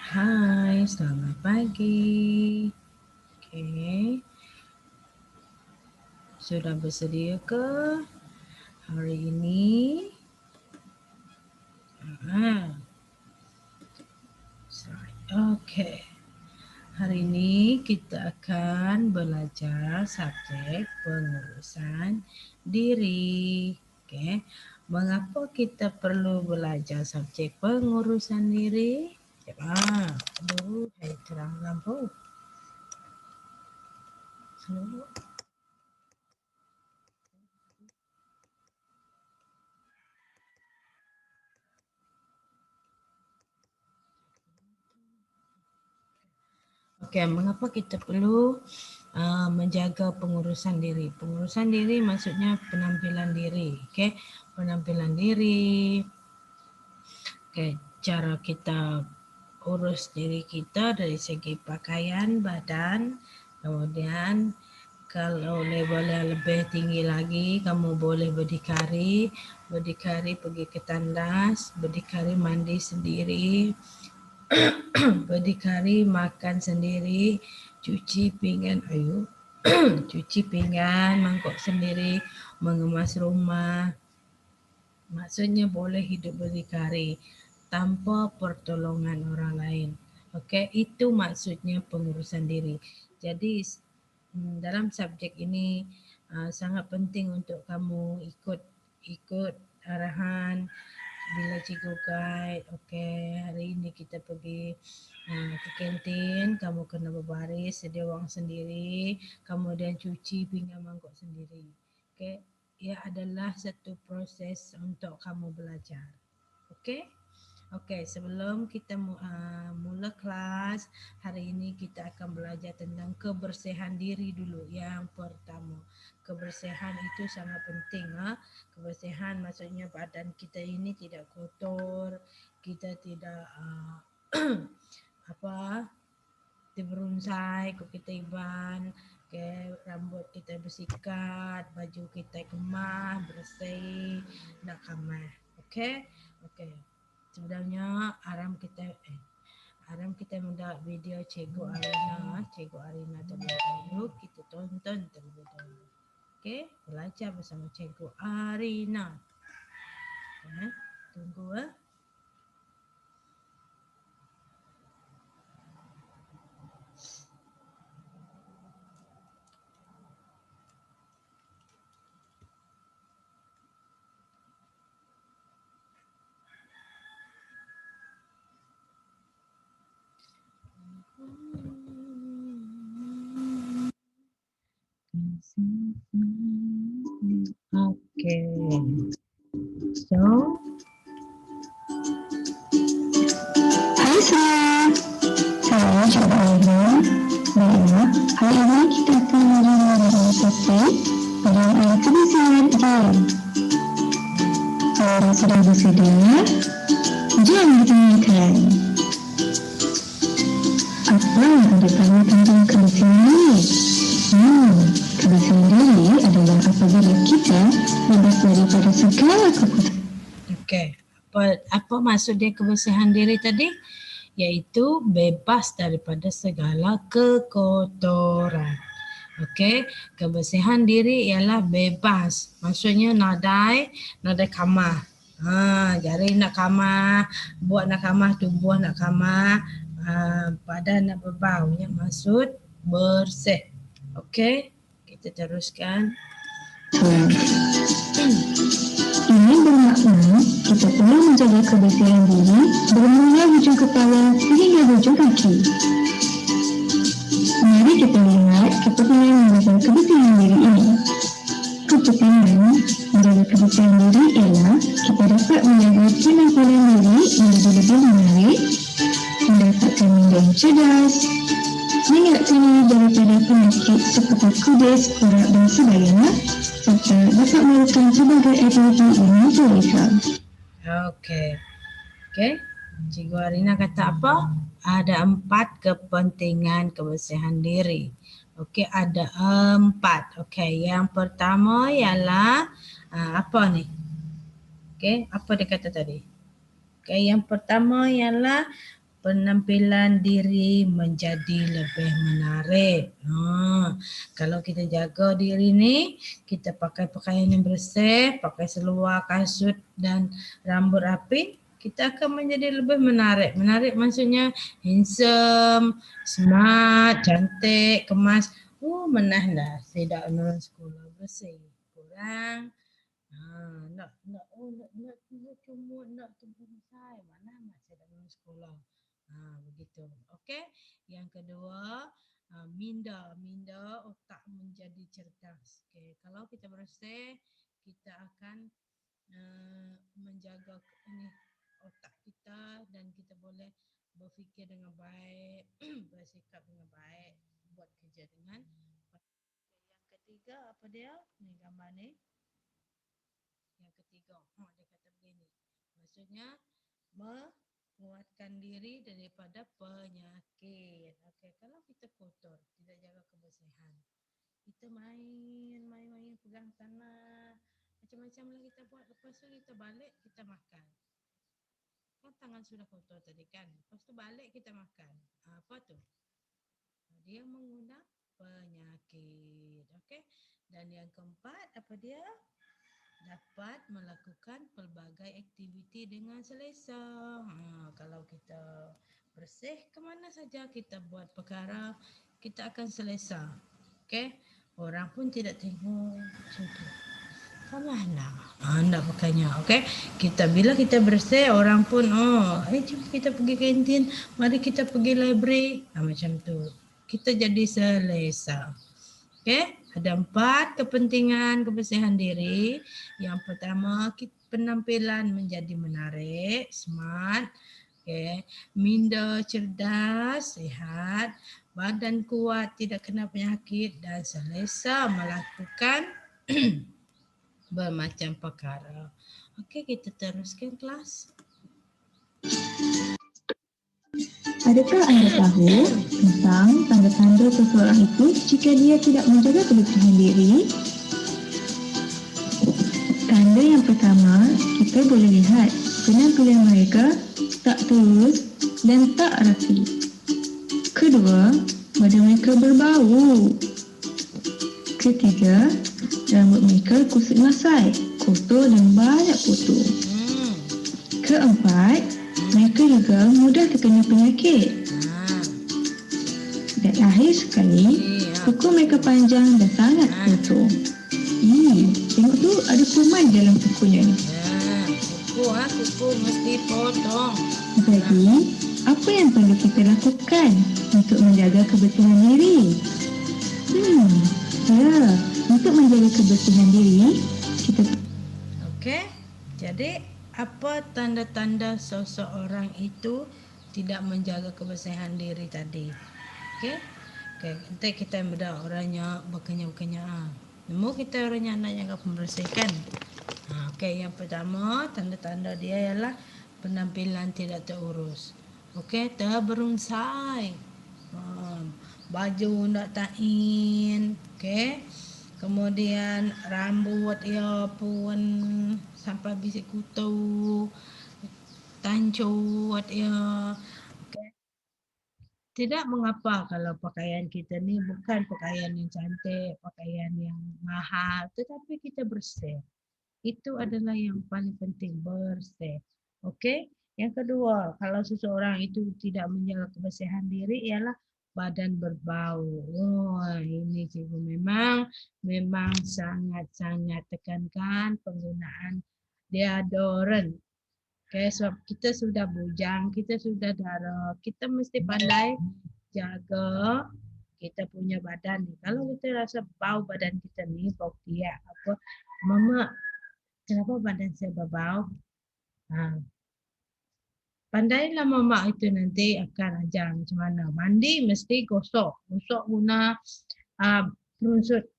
Hai, selamat pagi. Oke, sudah bersedia ke hari ini? Oke, hari ini kita akan belajar subjek pengurusan diri. Oke, mengapa kita perlu belajar subjek pengurusan diri? Aduh, terang lampu. Okey, mengapa kita perlu menjaga pengurusan diri? Pengurusan diri maksudnya penampilan diri, okey. Penampilan diri, okey, cara kita urus diri kita dari segi pakaian, badan, kemudian kalau levelnya lebih tinggi lagi, kamu boleh berdikari pergi ke tandas, berdikari mandi sendiri, berdikari makan sendiri, cuci pinggan, cuci pinggan, mangkuk sendiri, mengemas rumah. Maksudnya boleh hidup berdikari tanpa pertolongan orang lain. Okey, itu maksudnya pengurusan diri. Jadi dalam subjek ini sangat penting untuk kamu ikut arahan bila cikgu guide. Okey, hari ini kita pergi ke kantin, kamu kena berbaris, sedia wang sendiri, kemudian cuci pinggan mangkuk sendiri. Okey, ia adalah satu proses untuk kamu belajar. Okey? Okey, sebelum kita mula kelas, hari ini kita akan belajar tentang kebersihan diri dulu. Yang pertama, kebersihan itu sangat penting. Kebersihan maksudnya badan kita ini tidak kotor, kita tidak diberunsai, kuku kita iban, rambut kita bersikat, baju kita kemah, bersih, nak kamar. Okey? Okey. Sebenarnya aram kita mendapat video Cikgu Arina terlebih dahulu. Kita tonton terlebih dahulu. Okey? Belajar bersama Cikgu Arina. Tunggu Okay. So, Hai semua, saya Cikgu Aina. Baiklah, hari ini kita akan mengenai topik mengenai kebersihan diri. Kalau sudah bersedia, jom kita mulakan. Apa yang anda tahu tentang kebersihan diri? Kebersihan diri adalah apabila kita bebas daripada segala kekurangan. okey. Apa maksud dia kebersihan diri tadi? Iaitu bebas daripada segala kekotoran. Okey, kebersihan diri ialah bebas. Maksudnya nadai kamar. Jari nak kamar, buat nak kamar, tubuh nak kamar, badan nak berbau. Yang maksud bersih. Okey, kita teruskan. Ini bermakna kita perlu menjaga kebersihan diri bermula hujung kepala hingga hujung kaki. Mari kita lihat kepentingan menjaga kebersihan diri ini. Kepentingan menjaga kebersihan diri ialah kita dapat menjaga penampilan diri menjadi lebih menarik, mendapatkan minda yang cerdas, mengelakkan diri daripada penyakit seperti kudis, korak dan sebagainya, serta dapat melakukan berbagai aktiviti yang memperolehkan. Okey. Cikgu Arina kata apa? Ada 4 kepentingan kebersihan diri. Okey, ada 4. Okey, yang pertama ialah apa ni? Okey, apa dia kata tadi? Okey, yang pertama ialah penampilan diri menjadi lebih menarik. Kalau kita jaga diri ni, kita pakai pakaian yang bersih, pakai seluar, kasut dan rambut rapi, kita akan menjadi lebih menarik. Menarik maksudnya handsome, smart, cantik, kemas. Menahlah tidak orang sekolah bersih. Kurang. Nak cuma nak tunggu saya. Mana saya dalam sekolah. Begitu. Okey. Yang kedua, minda otak menjadi cerdas. Okey, kalau kita bersih, kita akan menjaga ini otak kita dan kita boleh berfikir dengan baik, bersikap dengan baik, buat kerja dengan baik. Yang ketiga apa dia? Ni gambar ni. Yang ketiga, dia kata begini. Maksudnya menguatkan diri daripada penyakit. Okey, kalau kita kotor, tidak jaga kebersihan, kita main pegang tanah, macam-macam lah kita buat. Lepas tu kita balik, kita makan. Kan tangan sudah kotor tadi kan. Lepas tu balik kita makan. Apa tu? Dia mengundang penyakit. Okey. Dan yang keempat, apa dia? Dapat melakukan pelbagai aktiviti dengan selesa. Kalau kita bersih, ke mana saja kita buat perkara, kita akan selesa. Okey. Orang pun tidak tengok macam tu. Salah nak. Nak pakainya. Okey. Bila kita bersih, orang pun jom kita pergi kantin, mari kita pergi library. Macam tu. Kita jadi selesa. Okey. Ada 4 kepentingan kebersihan diri. Yang pertama, penampilan menjadi menarik, smart. Okay. Minda cerdas, sihat, badan kuat, tidak kena penyakit dan selesa melakukan bermacam perkara. Okey, kita teruskan kelas. Adakah anda tahu tentang tanda-tanda seseorang itu jika dia tidak menjaga kebersihan diri? Tanda yang pertama, kita boleh lihat penampilan mereka tak terus dan tak rapi. Kedua, badan mereka berbau. Ketiga, rambut mereka kusut masai, kotor dan banyak potong. Keempat, mereka juga mudah terkena penyakit. Dan akhir sekali, kuku mereka panjang dan sangat kotor. Tengok tu ada kuman dalam kukunya ni. Kuku mesti potong. Jadi, apa yang perlu kita lakukan untuk menjaga kebersihan diri? Untuk menjaga kebersihan diri, kita... Okey, jadi apa tanda-tanda seseorang itu tidak menjaga kebersihan diri tadi? Okey, nanti kita bedah orangnya berkenyak-kenyak. Nemu kita orangnya nak jaga pembersihkan. Okey, yang pertama tanda-tanda dia ialah penampilan tidak terurus. Okey, terberunsai. Baju tak tain. Okey. Kemudian rambut ia pun sampai bisik kutu, tancut ia. Okay. Tidak mengapa kalau pakaian kita ni bukan pakaian yang cantik, pakaian yang mahal, tetapi kita bersih. Itu adalah yang paling penting, bersih. Okey. Yang kedua, kalau seseorang itu tidak menjaga kebersihan diri ialah badan berbau. Ini cikgu memang sangat-sangat tekankan penggunaan deodoran. Okay, sebab kita sudah bujang, kita sudah darah, kita mesti pandai jaga kita punya badan ni. Kalau kita rasa bau badan kita ni, bau tiak apa, mama, kenapa badan saya berbau? Pandailah mama itu nanti akan ajar macam mana. Mandi mesti gosok guna perunsut.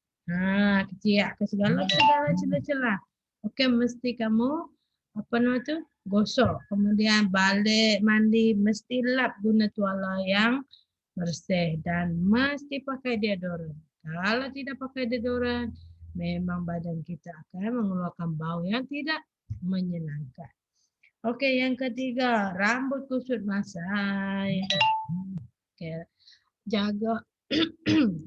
Keciak ke segala celah-celah. Okey, mesti kamu gosok. Kemudian balik mandi mesti lap guna tuala yang bersih dan mesti pakai deodoran. Kalau tidak pakai deodoran, memang badan kita akan mengeluarkan bau yang tidak menyenangkan. Okey, yang ketiga, rambut kusut masai. Okey, jaga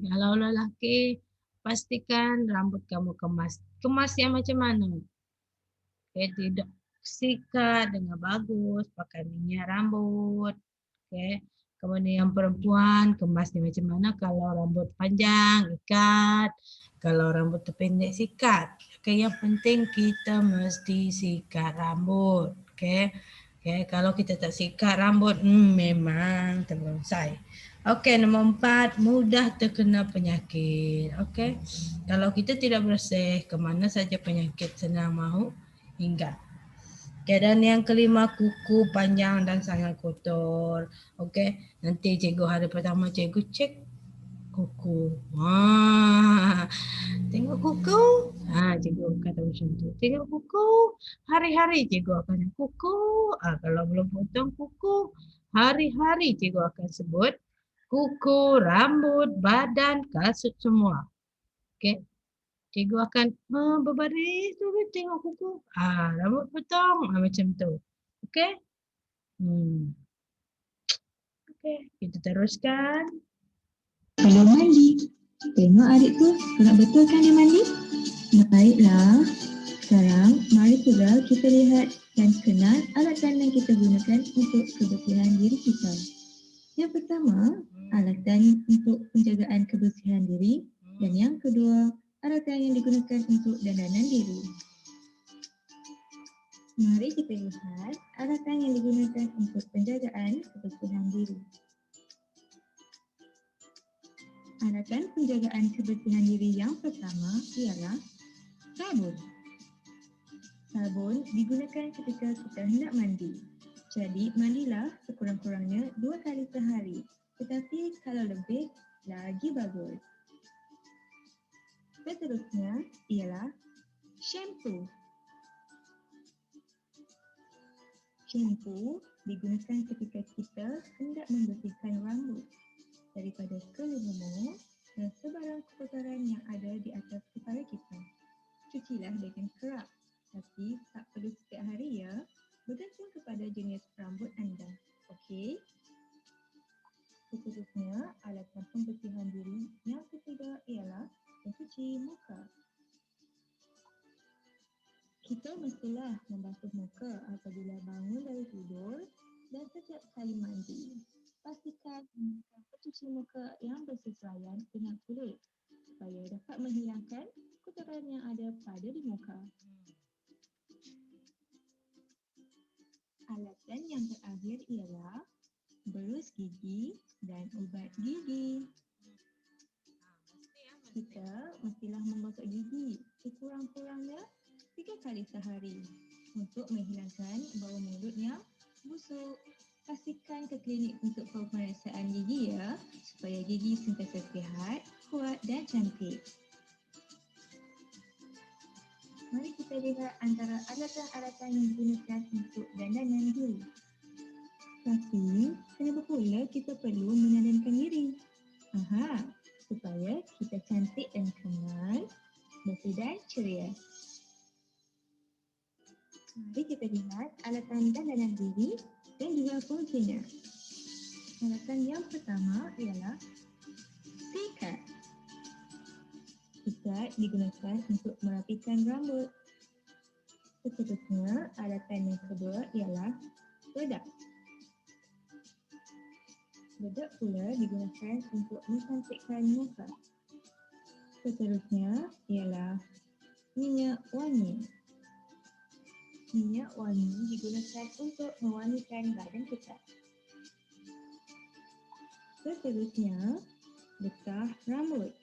kalau lelaki pastikan rambut kamu kemas. Kemas yang macam mana? Okey, tidak sikat dengan bagus, pakai minyak rambut. Okey. Kemudian yang perempuan kemasnya macam mana? Kalau rambut panjang ikat, kalau rambut pendek sikat. Okey, yang penting kita mesti sikat rambut. Okey. Okey, kalau kita tak sikat rambut memang terbonsai. Okey, nombor 4, mudah terkena penyakit. Okey. Kalau kita tidak bersih, ke mana saja penyakit senang mahu hingga. Okay, dan yang kelima, kuku panjang dan sangat kotor. Okey, nanti cikgu hari pertama cikgu cek kuku. Tengok kuku. Cikgu kata macam tu. Tengok kuku. Hari-hari cikgu akan kuku. Kalau belum potong kuku, hari-hari cikgu akan sebut kuku, rambut, badan, kasut semua. Okey. Cikgu akan berbaris dulu tengok kuku. Rambut potong. Macam tu. Okey? Okey, kita teruskan. Belum mandi. Tengok adik tu, nak betul kan dia mandi? Baiklah. Sekarang, mari pula kita lihat dan kenal alatan yang kita gunakan untuk kebersihan diri kita. Yang pertama, alatan untuk penjagaan kebersihan diri dan yang kedua, alatan yang digunakan untuk dandanan diri. Mari kita lihat alatan yang digunakan untuk penjagaan kebersihan diri. Alatan penjagaan kebersihan diri yang pertama ialah sabun. Sabun digunakan ketika kita hendak mandi. Jadi, mandilah sekurang-kurangnya 2 kali sehari. Tetapi kalau lebih, lagi bagus. Seterusnya ialah shampoo. Shampoo digunakan ketika kita hendak membersihkan rambut daripada kelumur dan sebarang kotoran yang ada di atas kepala kita. Cucilah dengan kerap, tapi tak perlu setiap hari ya, bergantung kepada jenis rambut anda. Okey? Seterusnya, alatan pembersihan diri yang ketiga ialah mencuci muka. Kita mestilah membasuh muka apabila bangun dari tidur dan setiap kali mandi. Pastikan menggunakan pencuci muka yang bersesuaian dengan kulit supaya dapat menghilangkan kotoran yang ada pada di muka. Alatan yang terakhir ialah berus gigi dan ubat gigi. Kita mestilah menggosok gigi sekurang-kurangnya 3 kali sehari untuk menghilangkan bau mulut yang busuk. Pastikan ke klinik untuk pemeriksaan gigi ya, supaya gigi sentiasa sihat, kuat dan cantik. Mari kita lihat antara alatan-alatan yang digunakan untuk dandanan diri. Tapi, kenapa pula kita perlu mendandankan diri? Supaya kita cantik dan kemar, bersih dan ceria. Mari kita lihat alatan dandanan diri dan juga fungsinya. Alatan yang pertama ialah sikat. Sikat digunakan untuk merapikan rambut. Seterusnya, alatan yang kedua ialah bedak. Bedak pula digunakan untuk mencantikkan muka. Seterusnya ialah minyak wangi. Minyak wangi digunakan untuk mewangikan badan kita. Seterusnya, getah rambut.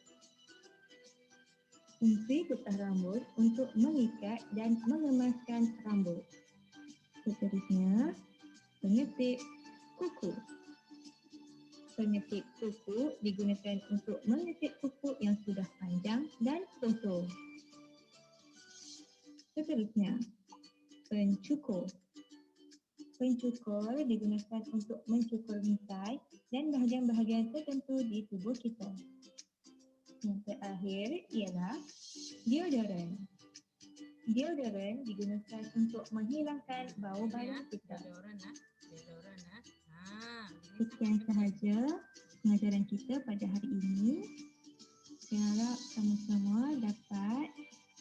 Fungsi getah rambut untuk mengikat dan mengemaskan rambut. Seterusnya, pengetip kuku. Pengetip kuku digunakan untuk mengetip kuku yang sudah panjang dan kotor. Seterusnya, pencukur. Pencukur digunakan untuk mencukur misai dan bahagian-bahagian tertentu di tubuh kita. Yang terakhir ialah deodoran. Deodoran digunakan untuk menghilangkan bau badan kita. Deodoran deodoran. Sekian sahaja pengajaran kita pada hari ini. Saya harap sama-sama dapat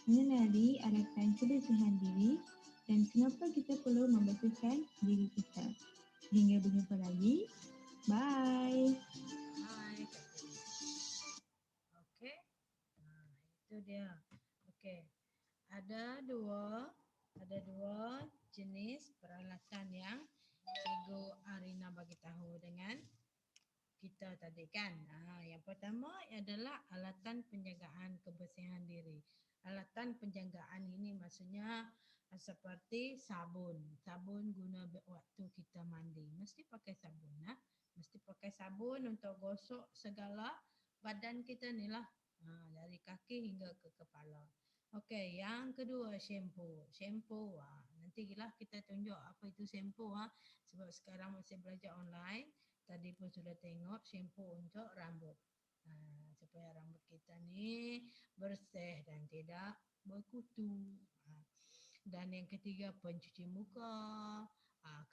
mengenali alatan kebersihan diri dan kenapa kita perlu membersihkan diri kita. Hingga berjumpa lagi. Bye. Bye. Okey. Itu dia. Okey. Ada dua jenis peralatan yang Cikgu Arina bagi tahu dengan kita tadi kan. Yang pertama adalah alatan penjagaan kebersihan diri. Alatan penjagaan ini maksudnya seperti sabun. Sabun guna waktu kita mandi. Mesti pakai sabun. Mesti pakai sabun untuk gosok segala badan kita ni lah. Dari kaki hingga ke kepala. Okey, yang kedua shampoo. Shampoo, nantilah kita tunjuk apa itu shampoo sebab sekarang masih belajar online. Tadi pun sudah tengok shampoo untuk rambut. Supaya rambut kita ni bersih dan tidak berkutu. Dan yang ketiga pencuci muka.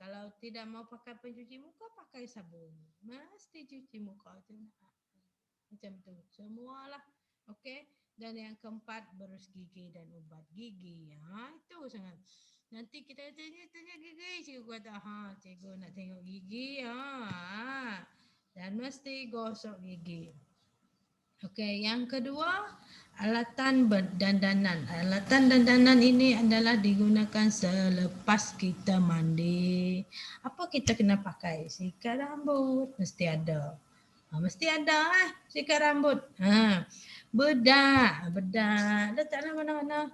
Kalau tidak mau pakai pencuci muka, pakai sabun. Mesti cuci muka tu. Macam tu. Semualah. Okey. Dan yang keempat berus gigi dan ubat gigi. Itu sangat. Nanti kita tanya gigi. Cikgu kata, cikgu nak tengok gigi. Dan mesti gosok gigi. Okey, yang kedua alatan dandanan. Alatan dandanan ini adalah digunakan selepas kita mandi. Apa kita kena pakai? Sikat rambut. Mesti ada. Mesti ada sikat rambut. Bedak. Letaklah mana-mana.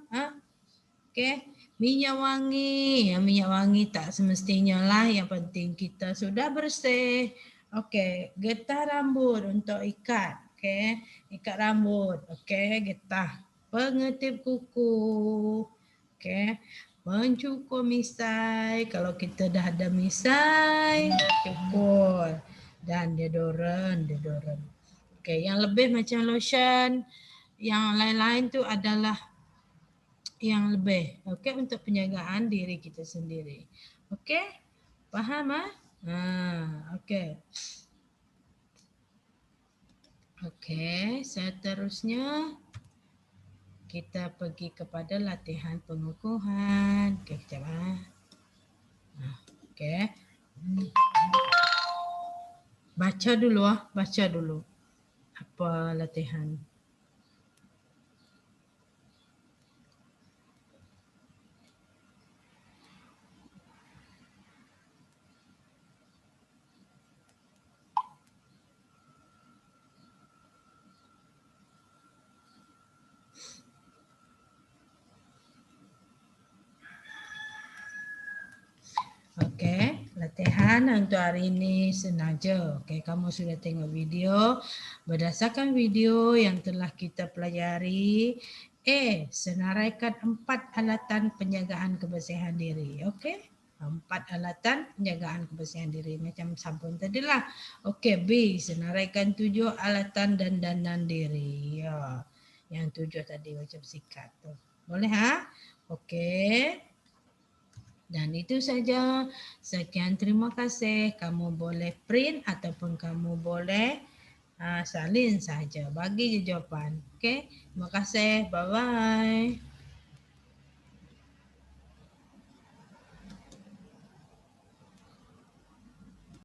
Okey. Minyak wangi. Minyak wangi tak semestinya lah. Yang penting kita sudah bersih. Okey. Getah rambut untuk ikat. Okey. Ikat rambut. Okey. Getah. Pengetip kuku. Okey. Mencukur misai. Kalau kita dah ada misai, cukur. Dan deodoran. Okey, yang lebih macam lotion, yang lain-lain tu adalah yang lebih. Okey, untuk penjagaan diri kita sendiri. Okey? Faham okey. Okey, seterusnya kita pergi kepada latihan pengukuhan. Okey, kejap Okey. Baca dulu. Apa latihan? Okey, latihan untuk hari ini senang je. Okey, kamu sudah tengok video. Berdasarkan video yang telah kita pelajari, senaraikan 4 alatan penjagaan kebersihan diri. Okey? 4 alatan penjagaan kebersihan diri macam sabun tadilah. Okey, B, senaraikan 7 alatan dandanan diri. Ya. Yang 7 tadi macam sikat tu. Boleh Okey. Dan itu saja. Sekian, terima kasih. Kamu boleh print ataupun kamu boleh salin saja. Bagi je jawapan. Okey. Terima kasih. Bye-bye.